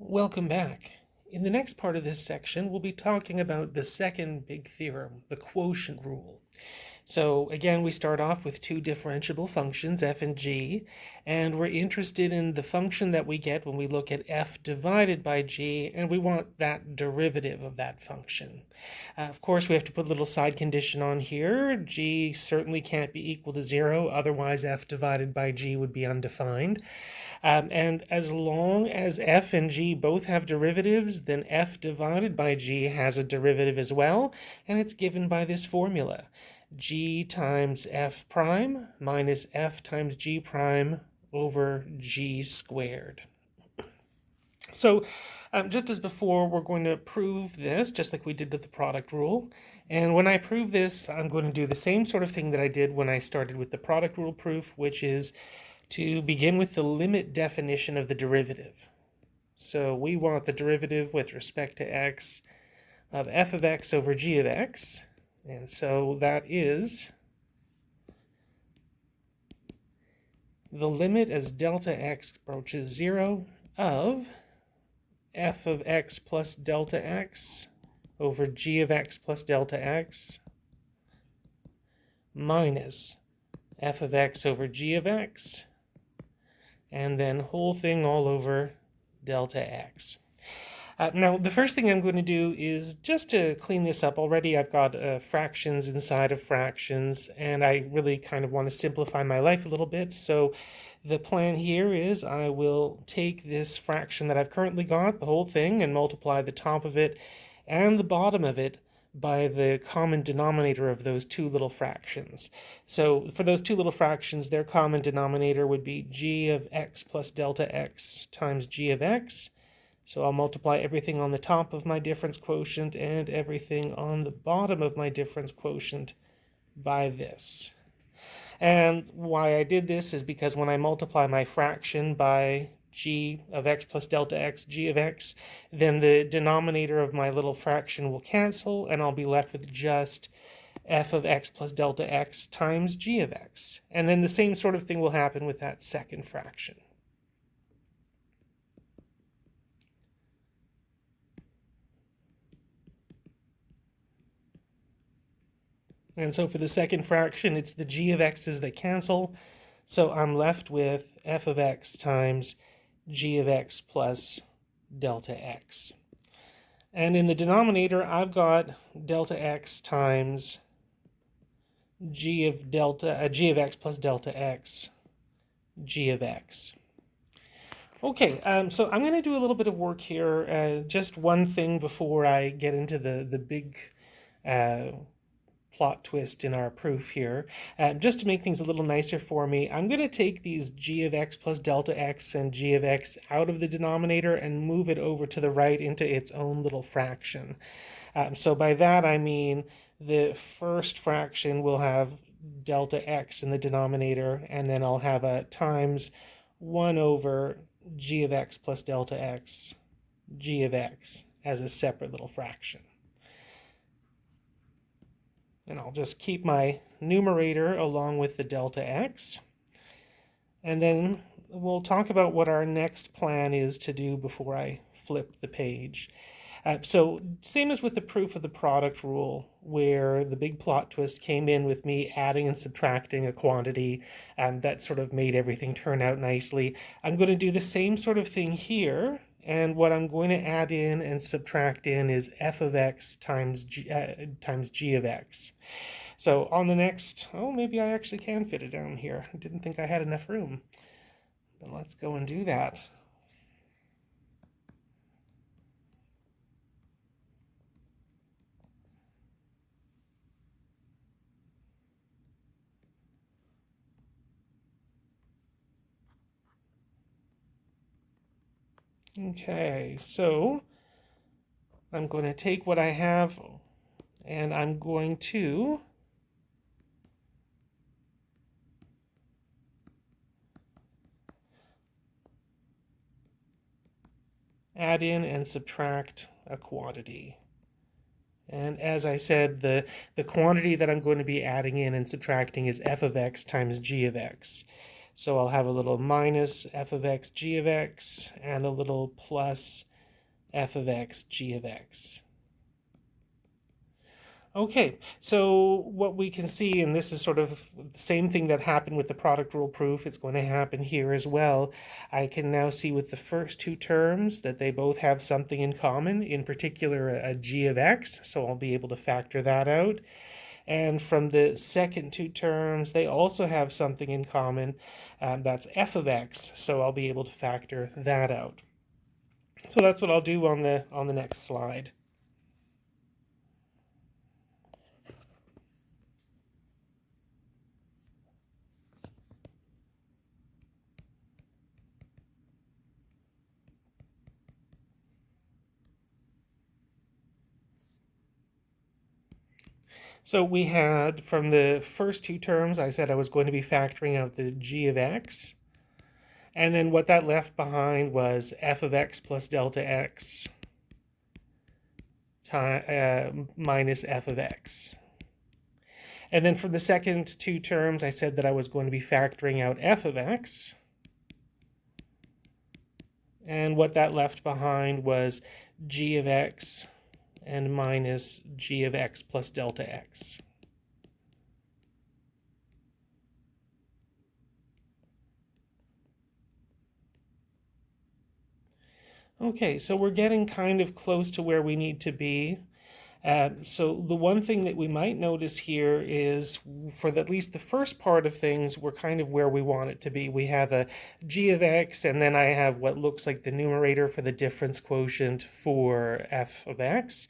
Welcome back. In the next part of this section, we'll be talking about the second big theorem, the quotient rule. So again, we start off with two differentiable functions, f and g, and we're interested in the function that we get when we look at f divided by g, and we want that derivative of that function. Of course, we have to put a little side condition on here. G certainly can't be equal to 0, otherwise f divided by g would be undefined. And as long as f and g both have derivatives, then f divided by g has a derivative as well, and it's given by this formula. G times f prime minus f times g prime over g squared. So just as before, we're going to prove this just like we did with the product rule. And when I prove this, I'm going to do the same sort of thing that I did when I started with the product rule proof, which is to begin with the limit definition of the derivative. So we want the derivative with respect to x of f of x over g of x. And so that is the limit as delta x approaches 0 of f of x plus delta x over g of x plus delta x minus f of x over g of x, and then whole thing all over delta x. Now, the first thing I'm going to do is just to clean this up. Already I've got fractions inside of fractions, and I really kind of want to simplify my life a little bit. So the plan here is I will take this fraction that I've currently got, the whole thing, and multiply the top of it and the bottom of it by the common denominator of those two little fractions. So for those two little fractions, their common denominator would be g of x plus delta x times g of x. So I'll multiply everything on the top of my difference quotient and everything on the bottom of my difference quotient by this. And why I did this is because when I multiply my fraction by g of x plus delta x, g of x, then the denominator of my little fraction will cancel, and I'll be left with just f of x plus delta x times g of x. And then the same sort of thing will happen with that second fraction. And so for the second fraction, it's the g of x's that cancel. So I'm left with f of x times g of x plus delta x. And in the denominator, I've got delta x times g of x plus delta x, g of x. Okay, so I'm going to do a little bit of work here. Just one thing before I get into the big plot twist in our proof here. Just to make things a little nicer for me, I'm going to take these g of x plus delta x and g of x out of the denominator and move it over to the right into its own little fraction. So by that I mean the first fraction will have delta x in the denominator, and then I'll have a times 1 over g of x plus delta x, g of x, as a separate little fraction. And I'll just keep my numerator along with the delta x. And then we'll talk about what our next plan is to do before I flip the page. So same as with the proof of the product rule, where the big plot twist came in with me adding and subtracting a quantity, that sort of made everything turn out nicely. I'm going to do the same sort of thing here. And what I'm going to add in and subtract in is f of x times g of x. So on the next, maybe I actually can fit it down here. I didn't think I had enough room. But let's go and do that. Okay, so I'm going to take what I have and I'm going to add in and subtract a quantity. And as I said, the quantity that I'm going to be adding in and subtracting is f of x times g of x. So I'll have a little minus f of x g of x and a little plus f of x, g of x. Okay, so what we can see, and this is sort of the same thing that happened with the product rule proof, it's going to happen here as well. I can now see with the first two terms that they both have something in common, in particular a g of x, so I'll be able to factor that out. And from the second two terms, they also have something in common, that's f of x, so I'll be able to factor that out. So that's what I'll do on the next slide. So we had, from the first two terms, I said I was going to be factoring out the g of x. And then what that left behind was f of x plus delta x minus f of x. And then for the second two terms, I said that I was going to be factoring out f of x. And what that left behind was g of x and minus g of x plus delta x. Okay, so we're getting kind of close to where we need to be. So the one thing that we might notice here is for at least the first part of things, we're kind of where we want it to be. We have a g of x, and then I have what looks like the numerator for the difference quotient for f of x.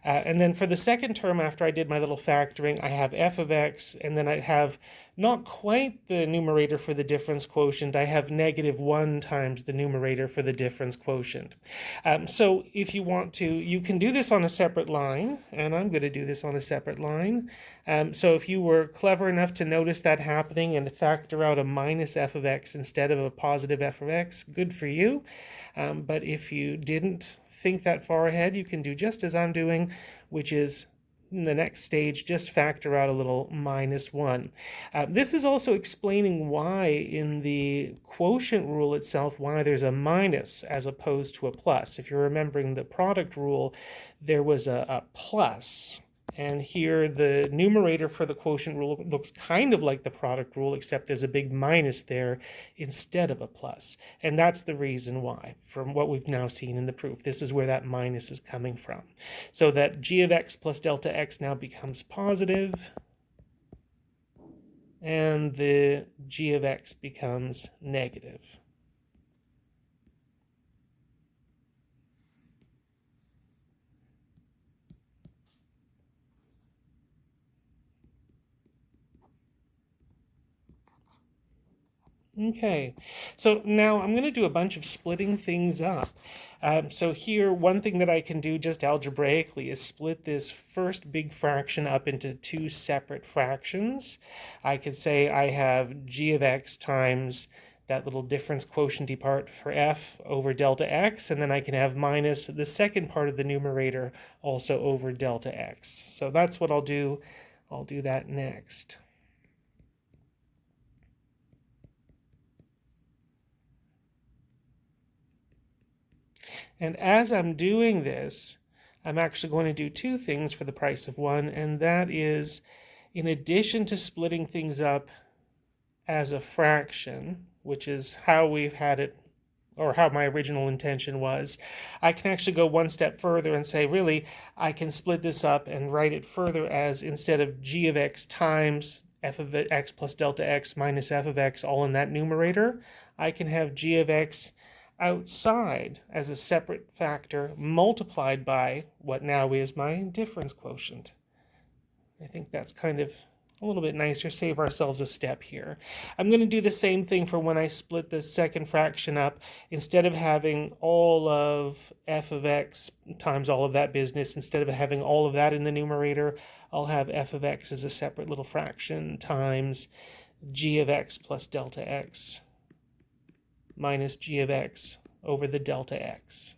And then for the second term, after I did my little factoring, I have f of x, and then I have not quite the numerator for the difference quotient. I have -1 times the numerator for the difference quotient. So if you want to, you can do this on a separate line, and I'm going to do this on a separate line. So if you were clever enough to notice that happening and factor out a minus f of x instead of a positive f of x, good for you. But if you didn't think that far ahead, you can do just as I'm doing, which is in the next stage, just factor out a little -1. This is also explaining why in the quotient rule itself, why there's a minus as opposed to a plus. If you're remembering the product rule, there was a plus. And here the numerator for the quotient rule looks kind of like the product rule, except there's a big minus there instead of a plus. And that's the reason why, from what we've now seen in the proof. This is where that minus is coming from. So that g of x plus delta x now becomes positive, and the g of x becomes negative. Okay, so now I'm going to do a bunch of splitting things up. So here, one thing that I can do just algebraically is split this first big fraction up into two separate fractions. I could say I have g of x times that little difference quotient part for f over delta x, and then I can have minus the second part of the numerator also over delta x. So that's what I'll do. I'll do that next. And as I'm doing this, I'm actually going to do two things for the price of one, and that is, in addition to splitting things up as a fraction, which is how we've had it, or how my original intention was, I can actually go one step further and say, really, I can split this up and write it further as, instead of g of x times f of x plus delta x minus f of x all in that numerator, I can have g of x outside as a separate factor multiplied by what now is my difference quotient. I think that's kind of a little bit nicer, save ourselves a step here. I'm going to do the same thing for when I split the second fraction up. Instead of having all of f of x times all of that business, instead of having all of that in the numerator, I'll have f of x as a separate little fraction times g of x plus delta x minus g of x over the delta x.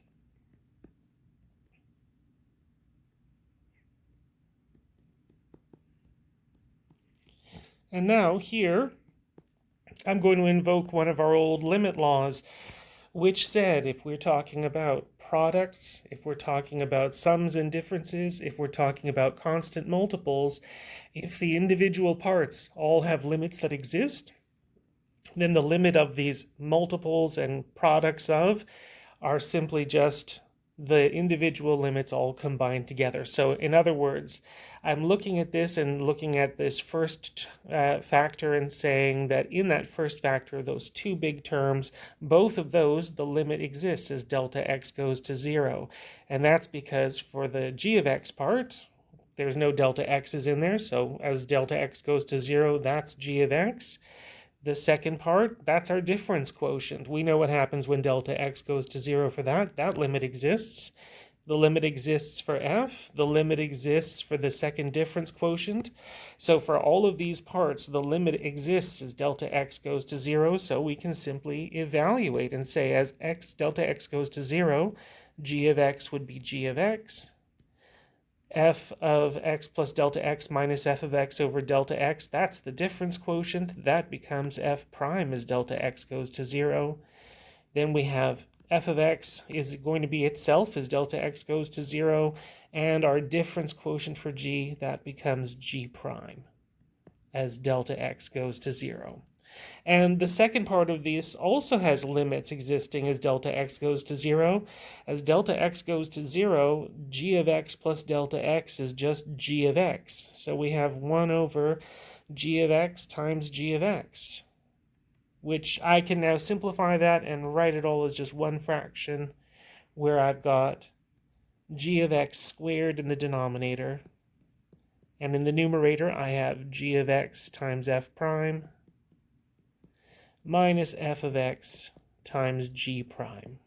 And now here, I'm going to invoke one of our old limit laws. which said if we're talking about products, if we're talking about sums and differences, if we're talking about constant multiples, if the individual parts all have limits that exist, then the limit of these multiples and products of are simply just the individual limits all combined together. So in other words, I'm looking at this and looking at this first factor and saying that in that first factor, those two big terms, both of those, the limit exists as delta x goes to 0. And that's because for the g of x part, there's no delta x's in there. So as delta x goes to 0, that's g of x. The second part, that's our difference quotient. We know what happens when delta x goes to 0 for that. That limit exists. The limit exists for f. The limit exists for the second difference quotient. So for all of these parts, the limit exists as delta x goes to 0. So we can simply evaluate and say as delta x goes to 0, g of x would be g of x. F of x plus delta x minus f of x over delta x, that's the difference quotient. That becomes f prime as delta x goes to 0. Then we have f of x is going to be itself as delta x goes to 0. And our difference quotient for g, that becomes g prime as delta x goes to 0. And the second part of this also has limits existing as delta x goes to 0. As delta x goes to 0, g of x plus delta x is just g of x. So we have 1 over g of x times g of x, which I can now simplify that and write it all as just one fraction, where I've got g of x squared in the denominator. And in the numerator, I have g of x times f prime minus f of x times g prime.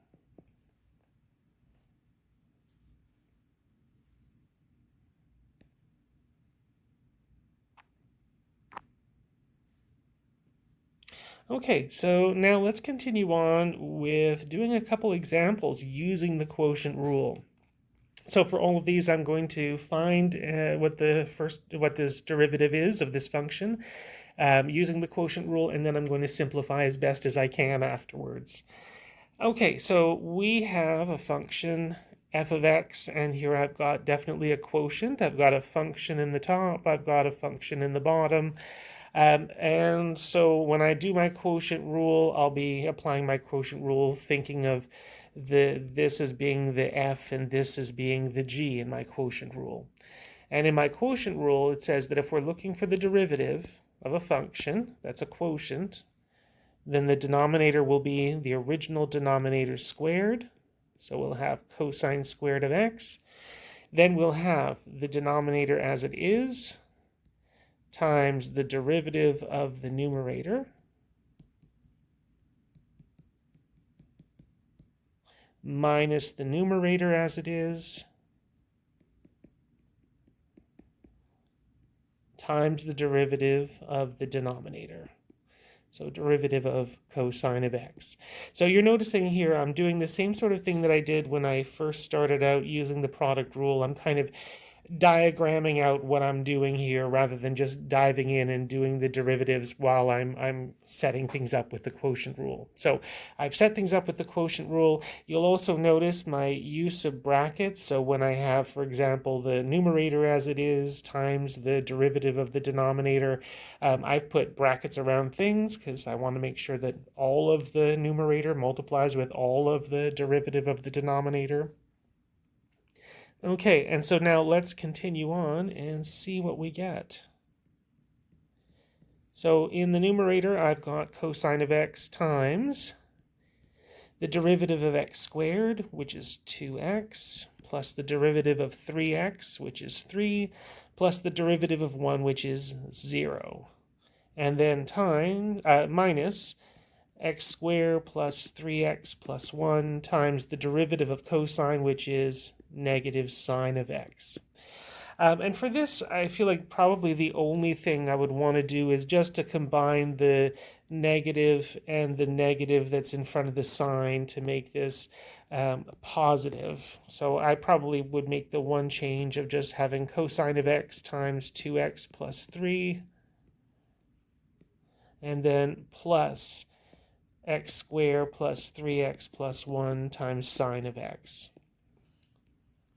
Okay, so now let's continue on with doing a couple examples using the quotient rule. So for all of these, I'm going to find what this derivative is of this function using the quotient rule, and then I'm going to simplify as best as I can afterwards. Okay, so we have a function f of x, and here I've got definitely a quotient. I've got a function in the top, I've got a function in the bottom. And so when I do my quotient rule, I'll be applying my quotient rule thinking of this as being the f and this as being the g in my quotient rule. And in my quotient rule, it says that if we're looking for the derivative of a function, that's a quotient, then the denominator will be the original denominator squared. So we'll have cosine squared of x. Then we'll have the denominator as it is times the derivative of the numerator minus the numerator as it is times the derivative of the denominator. So derivative of cosine of x. So you're noticing here I'm doing the same sort of thing that I did when I first started out using the product rule. I'm kind of diagramming out what I'm doing here rather than just diving in and doing the derivatives while I'm setting things up with the quotient rule. So I've set things up with the quotient rule. You'll also notice my use of brackets. So when I have, for example, the numerator as it is times the derivative of the denominator, I've put brackets around things because I want to make sure that all of the numerator multiplies with all of the derivative of the denominator. Okay, and so now let's continue on and see what we get. So in the numerator, I've got cosine of x times the derivative of x squared, which is 2x, plus the derivative of 3x, which is 3, plus the derivative of 1, which is 0. And then minus x squared plus 3x plus 1 times the derivative of cosine, which is negative sine of x. And for this, I feel like probably the only thing I would want to do is just to combine the negative and the negative that's in front of the sign to make this positive. So I probably would make the one change of just having cosine of x times 2x plus 3, and then plus x squared plus 3x plus 1 times sine of x.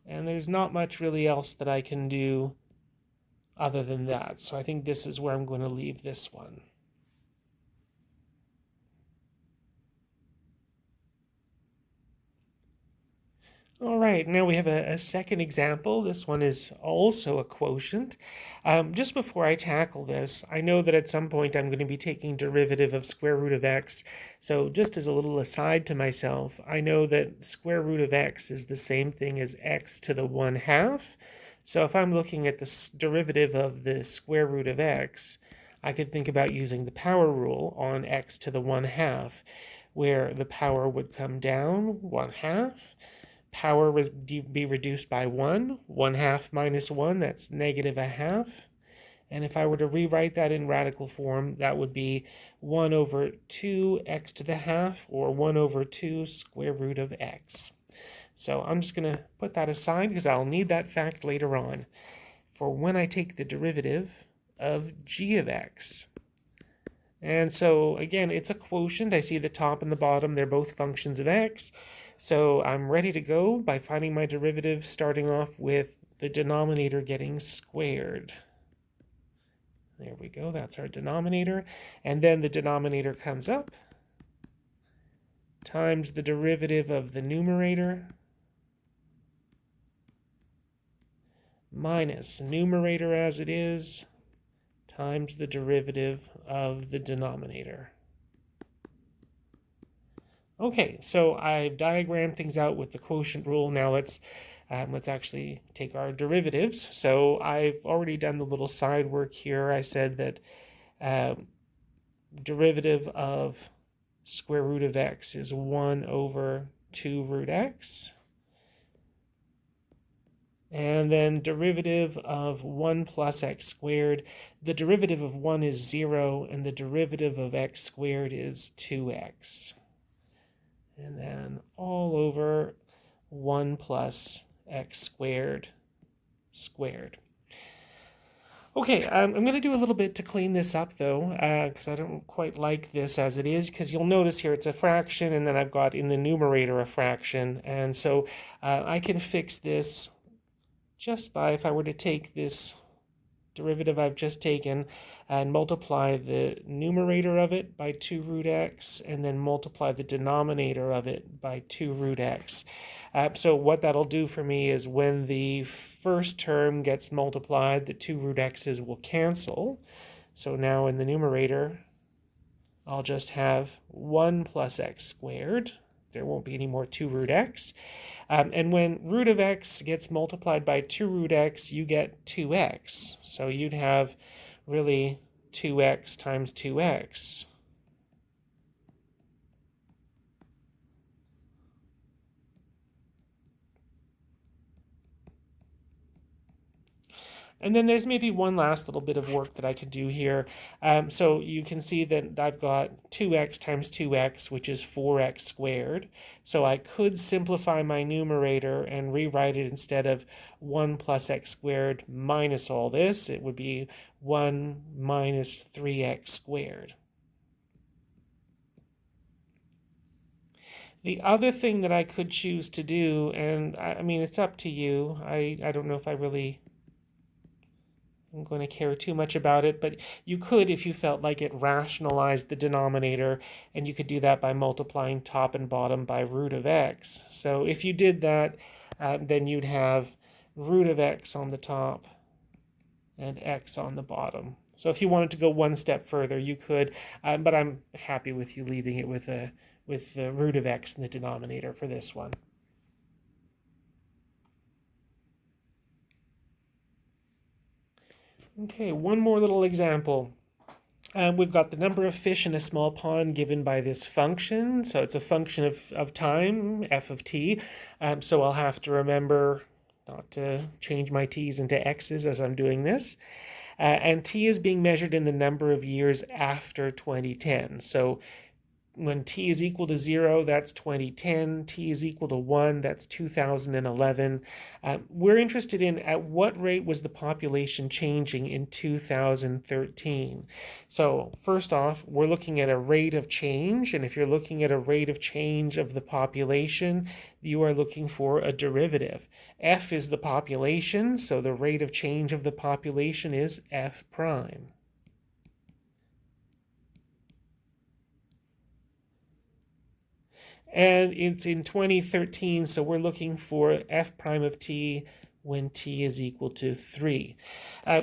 And there's not much really else that I can do other than that. So I think this is where I'm going to leave this one. All right, now we have a second example. This one is also a quotient. Just before I tackle this, I know that at some point I'm going to be taking derivative of square root of x. So just as a little aside to myself, I know that square root of x is the same thing as x to the 1/2. So if I'm looking at the derivative of the square root of x, I could think about using the power rule on x to the 1/2, where the power would come down 1/2. Power would be reduced by 1. 1/2 minus 1, that's negative 1/2. And if I were to rewrite that in radical form, that would be 1 over 2 x to the half, or 1 over 2 square root of x. So I'm just going to put that aside because I'll need that fact later on for when I take the derivative of g of x. And so, again, it's a quotient. I see the top and the bottom. They're both functions of x. So I'm ready to go by finding my derivative, starting off with the denominator getting squared. There we go. That's our denominator. And then the denominator comes up times the derivative of the numerator minus numerator as it is times the derivative of the denominator. Okay, so I've diagrammed things out with the quotient rule. Now let's actually take our derivatives. So I've already done the little side work here. I said that derivative of square root of x is 1 over 2 root x. And then derivative of 1 plus x squared. The derivative of 1 is 0, and the derivative of x squared is 2x. And then all over 1 plus x squared squared. Okay, I'm going to do a little bit to clean this up, though, because I don't quite like this as it is, because you'll notice here it's a fraction, and then I've got in the numerator a fraction. And so I can fix this just by, if I were to take this derivative I've just taken and multiply the numerator of it by 2 root x, and then multiply the denominator of it by 2 root x. So what that'll do for me is when the first term gets multiplied, the 2 root x's will cancel. So now in the numerator, I'll just have 1 plus x squared. There won't be any more 2 root x. And when root of x gets multiplied by 2 root x, you get 2x. So you'd have really 2x times 2x. And then there's maybe one last little bit of work that I could do here. So you can see that I've got 2x times 2x, which is 4x squared. So I could simplify my numerator and rewrite it instead of 1 plus x squared minus all this. It would be 1 minus 3x squared. The other thing that I could choose to do, and I mean, it's up to you. I don't know if I'm going to care too much about it, but you could, if you felt like it, rationalize the denominator, and you could do that by multiplying top and bottom by root of x. So if you did that, then you'd have root of x on the top and x on the bottom. So if you wanted to go one step further, you could, but I'm happy with you leaving it with the root of x in the denominator for this one. Okay, one more little example. We've got the number of fish in a small pond given by this function. So it's a function of time, f of t. So I'll have to remember not to change my t's into x's as I'm doing this. And t is being measured in the number of years after 2010. So when t is equal to 0, that's 2010. T is equal to 1, that's 2011. We're interested in at what rate was the population changing in 2013. So first off, we're looking at a rate of change, and if you're looking at a rate of change of the population, you are looking for a derivative. F is the population, so the rate of change of the population is F prime. And it's in 2013, so we're looking for f prime of t when t is equal to 3.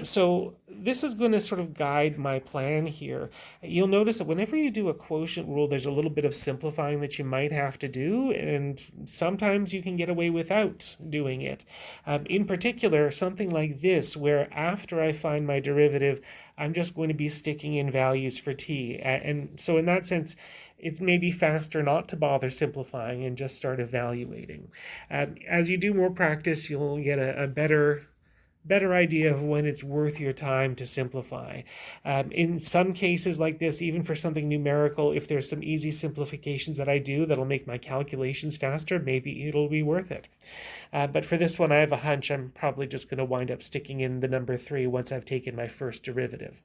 So this is going to sort of guide my plan here. You'll notice that whenever you do a quotient rule, there's a little bit of simplifying that you might have to do, and sometimes you can get away without doing it. In particular, something like this, where after I find my derivative, I'm just going to be sticking in values for t. And so in that sense, it's maybe faster not to bother simplifying and just start evaluating. As you do more practice, you'll get a better idea of when it's worth your time to simplify. In some cases like this, even for something numerical, if there's some easy simplifications that I do that'll make my calculations faster, maybe it'll be worth it. But for this one, I have a hunch I'm probably just going to wind up sticking in the number 3 once I've taken my first derivative.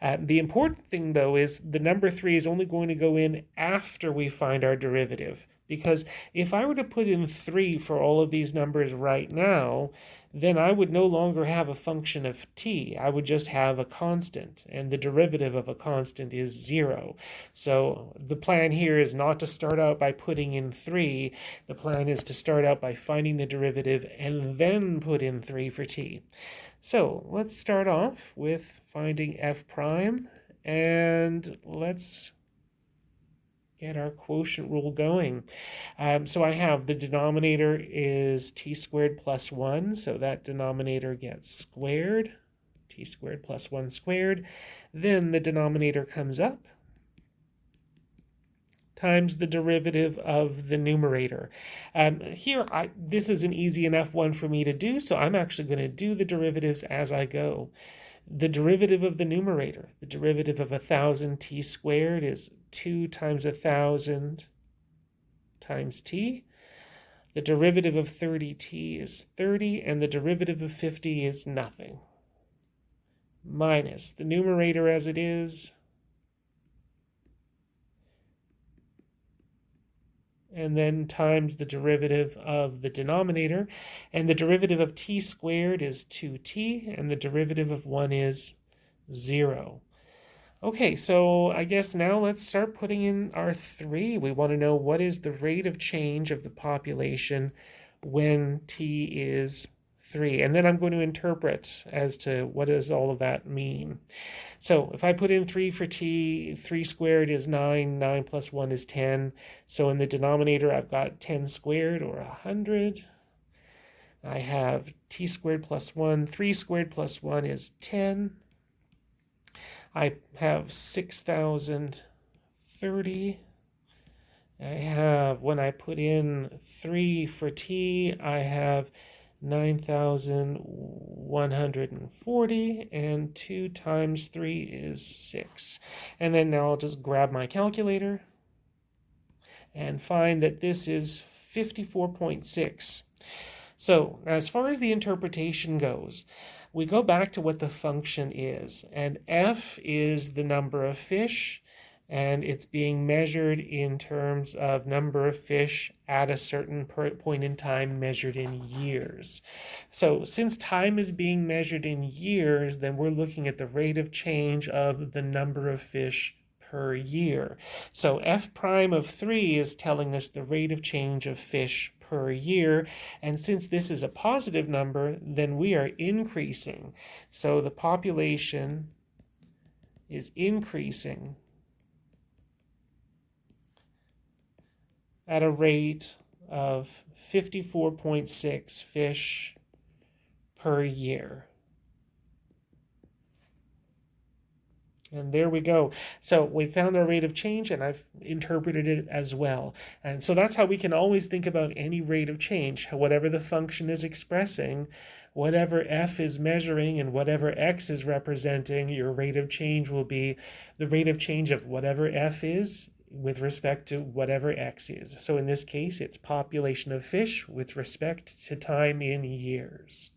The important thing, though, is the number 3 is only going to go in after we find our derivative. Because if I were to put in 3 for all of these numbers right now, then I would no longer have a function of t. I would just have a constant, and the derivative of a constant is 0. So the plan here is not to start out by putting in 3. The plan is to start out by finding the derivative and then put in 3 for t. So let's start off with finding f prime, and let's get our quotient rule going. So I have the denominator is t squared plus 1, so that denominator gets squared, t squared plus 1 squared. Then the denominator comes up, times the derivative of the numerator. Here, this is an easy enough one for me to do, so I'm actually going to do the derivatives as I go. The derivative of the numerator, the derivative of 1,000 t squared is 2 times 1,000 times t. The derivative of 30t is 30, and the derivative of 50 is nothing. Minus the numerator as it is, and then times the derivative of the denominator, and the derivative of t squared is 2t, and the derivative of 1 is 0. Okay, so I guess now let's start putting in our 3. We want to know what is the rate of change of the population when t is 3. And then I'm going to interpret as to what does all of that mean. So if I put in 3 for t, 3 squared is 9, 9 plus 1 is 10. So in the denominator, I've got 10 squared, or 100. I have t squared plus 1, 3 squared plus 1 is 10. I have 6,030. I have, when I put in 3 for t, I have 9,140, and 2 times 3 is 6. And then now I'll just grab my calculator and find that this is 54.6. So as far as the interpretation goes, we go back to what the function is, and f is the number of fish, and it's being measured in terms of number of fish at a certain point in time measured in years. So since time is being measured in years, then we're looking at the rate of change of the number of fish per year. So f prime of 3 is telling us the rate of change of fish per year, and since this is a positive number, then we are increasing. So the population is increasing at a rate of 54.6 fish per year. And there we go. So we found our rate of change, and I've interpreted it as well. And so that's how we can always think about any rate of change. Whatever the function is expressing, whatever f is measuring, and whatever x is representing, your rate of change will be the rate of change of whatever f is with respect to whatever x is. So in this case, it's population of fish with respect to time in years.